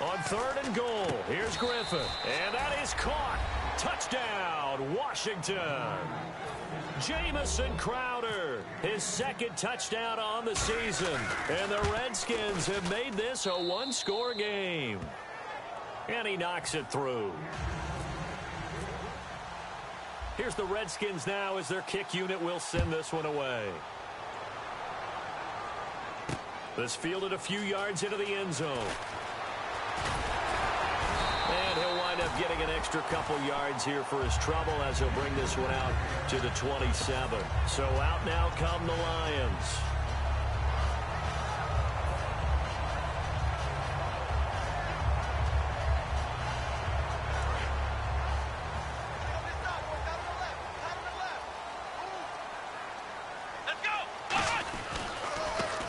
On 3rd and goal, here's Griffin. And that is caught. Touchdown, Washington. Jamison Crowder, his 2nd touchdown on the season. And the Redskins have made this a one-score game. And he knocks it through. Here's the Redskins now as their kick unit will send this one away. This fielded a few yards into the end zone. And he'll wind up getting an extra couple yards here for his trouble as he'll bring this one out to the 27. So out now come the Lions.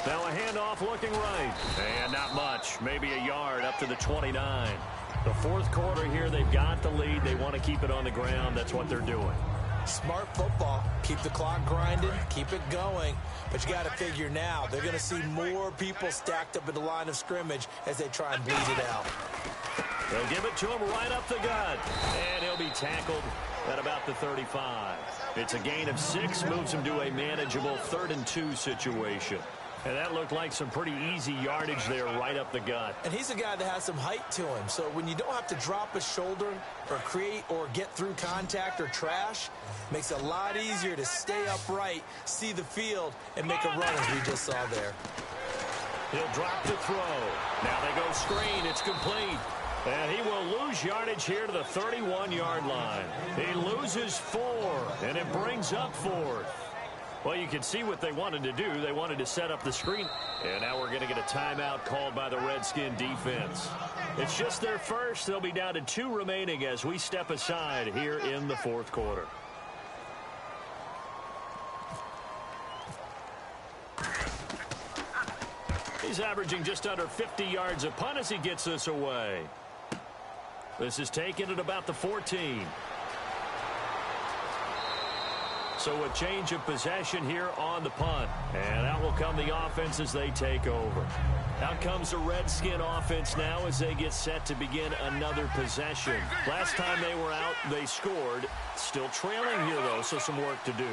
Now a handoff looking right. And not much. Maybe a yard up to the 29. The 4th quarter here, they've got the lead. They want to keep it on the ground. That's what they're doing. Smart football. Keep the clock grinding. Keep it going. But you got to figure now, they're going to see more people stacked up at the line of scrimmage as they try and bleed it out. They'll give it to him right up the gut. And he'll be tackled at about the 35. It's a gain of 6. Moves him to a manageable 3rd and 2 situation. And that looked like some pretty easy yardage there right up the gut. And he's a guy that has some height to him. So when you don't have to drop a shoulder or create or get through contact or trash, makes it a lot easier to stay upright, see the field, and make a run as we just saw there. He'll drop the throw. Now they go screen. It's complete. And he will lose yardage here to the 31-yard line. He loses 4, and it brings up 4th. Well, you can see what they wanted to do. They wanted to set up the screen. And now we're going to get a timeout called by the Redskin defense. It's just their first. They'll be down to 2 remaining as we step aside here in the 4th quarter. He's averaging just under 50 yards a punt as he gets this away. This is taken at about the 14. So a change of possession here on the punt. And out will come the offense as they take over. Out comes the Redskin offense now as they get set to begin another possession. Last time they were out, they scored. Still trailing here, though, so some work to do.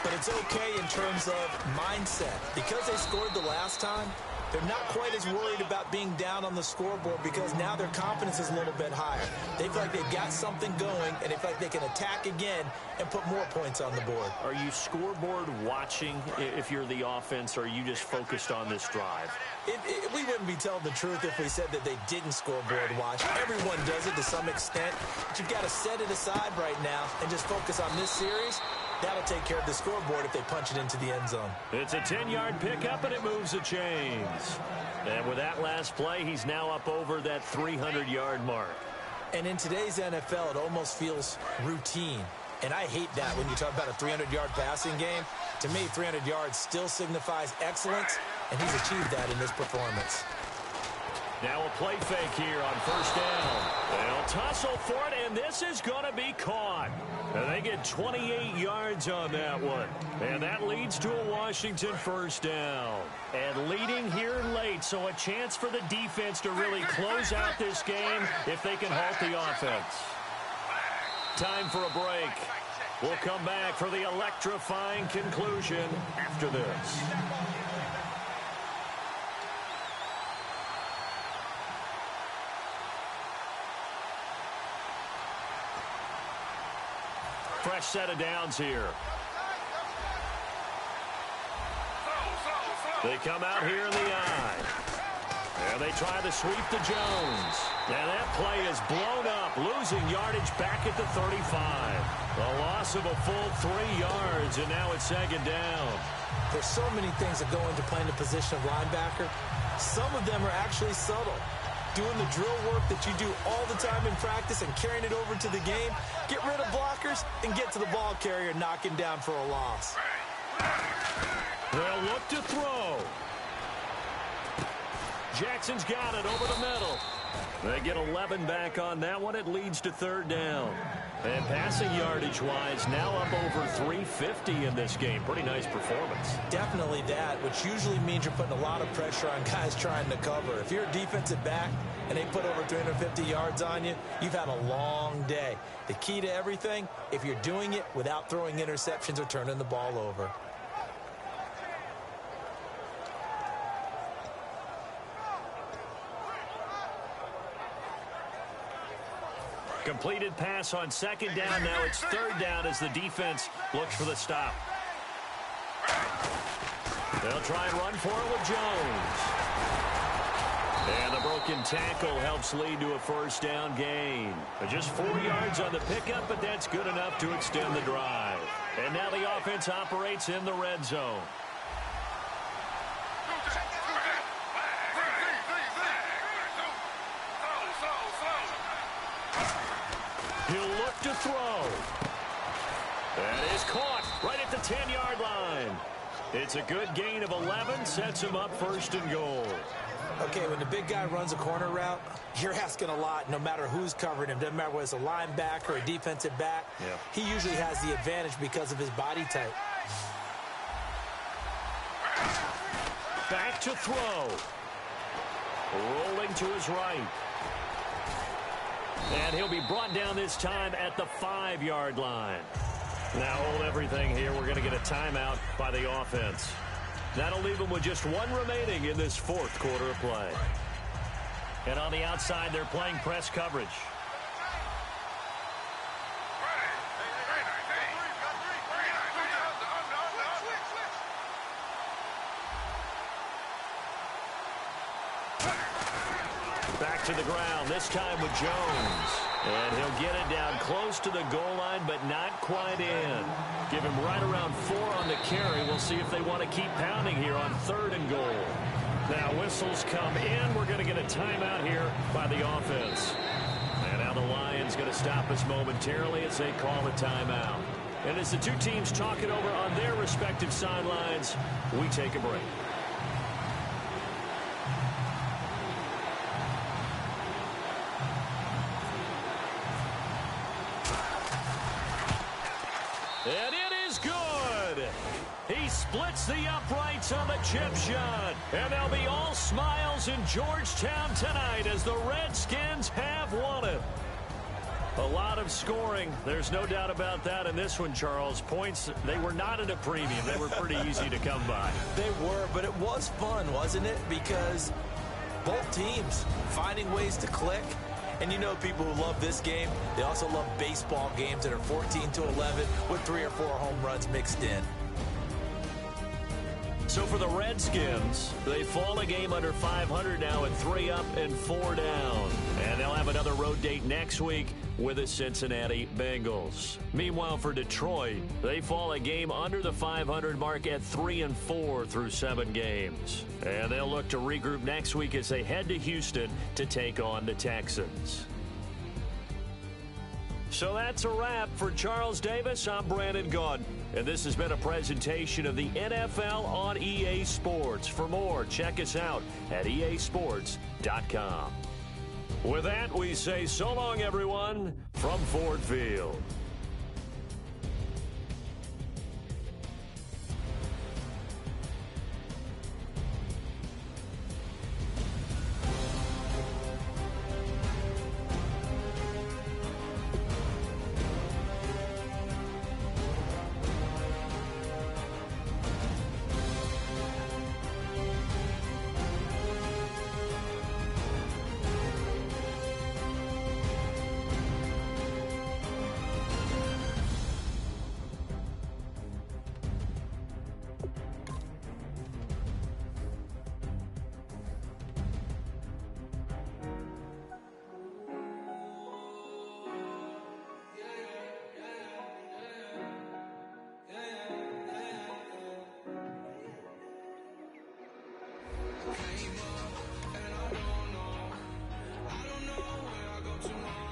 But it's okay in terms of mindset. Because they scored the last time, they're not quite as worried about being down on the scoreboard because now their confidence is a little bit higher. They feel like they've got something going, and they feel like they can attack again and put more points on the board. Are you scoreboard watching if you're the offense, or are you just focused on this drive? We wouldn't be telling the truth if we said that they didn't scoreboard watch. Everyone does it to some extent, but you've got to set it aside right now and just focus on this series. That'll take care of the scoreboard if they punch it into the end zone. It's a 10-yard pickup, and it moves the chains. And with that last play, he's now up over that 300-yard mark. And in today's NFL, it almost feels routine. And I hate that when you talk about a 300-yard passing game. To me, 300 yards still signifies excellence, and he's achieved that in this performance. Now a play fake here on first down. They'll tussle for it, and this is going to be caught. And they get 28 yards on that one. And that leads to a Washington first down. And leading here late, so a chance for the defense to really close out this game if they can halt the offense. Time for a break. We'll come back for the electrifying conclusion after this. Fresh set of downs here. They come out here in the eye. And they try to sweep to Jones. And that play is blown up, losing yardage back at the 35. A loss of a full 3 yards, and now it's second down. There's so many things that go into playing the position of linebacker. Some of them are actually subtle. Doing the drill work that you do all the time in practice and carrying it over to the game. Get rid of blockers and get to the ball carrier and knock him down for a loss. They'll look to throw. Jackson's got it over the middle. They get 11 back on that one. It leads to third down. And passing yardage-wise, now up over 350 in this game. Pretty nice performance. Definitely that, which usually means you're putting a lot of pressure on guys trying to cover. If you're a defensive back and they put over 350 yards on you, you've had a long day. The key to everything, if you're doing it without throwing interceptions or turning the ball over. Completed pass on second down. Now it's third down as the defense looks for the stop. They'll try and run for it with Jones. And the broken tackle helps lead to a first down gain. Just 4 yards on the pickup, but that's good enough to extend the drive. And now the offense operates in the red zone. He'll look to throw. That is caught right at the 10-yard line. It's a good gain of 11, sets him up first and goal. Okay, when the big guy runs a corner route, you're asking a lot no matter who's covering him. Doesn't matter whether it's a linebacker or a defensive back. Yep. He usually has the advantage because of his body type. Back to throw. Rolling to his right. And he'll be brought down this time at the 5-yard line. Now hold everything here. We're going to get a timeout by the offense. That'll leave them with just 1 remaining in this fourth quarter of play. And on the outside, they're playing press coverage. Back to the ground, this time with Jones. And he'll get it down close to the goal line, but not quite in. Give him right around 4 on the carry. We'll see if they want to keep pounding here on 3rd and goal. Now whistles come in. We're going to get a timeout here by the offense. And now the Lions going to stop us momentarily as they call a timeout. And as the two teams talk it over on their respective sidelines, we take a break. And it is good. He splits the uprights on the chip shot. And they'll be all smiles in Georgetown tonight as the Redskins have won it. A lot of scoring. There's no doubt about that in this one, Charles. Points, they were not at a premium. They were pretty easy to come by. They were, but it was fun, wasn't it? Because both teams finding ways to click. And you know people who love this game, they also love baseball games that are 14-11 with 3 or 4 home runs mixed in. So for the Redskins, they fall a game under 500 now at 3 up and 4 down. And they'll have another road date next week with the Cincinnati Bengals. Meanwhile, for Detroit, they fall a game under the 500 mark at 3 and 4 through 7 games. And they'll look to regroup next week as they head to Houston to take on the Texans. So that's a wrap. For Charles Davis, I'm Brandon Gaudin. And this has been a presentation of the NFL on EA Sports. For more, check us out at easports.com. With that, we say so long, everyone, from Ford Field. Came up and I don't know where I go tomorrow.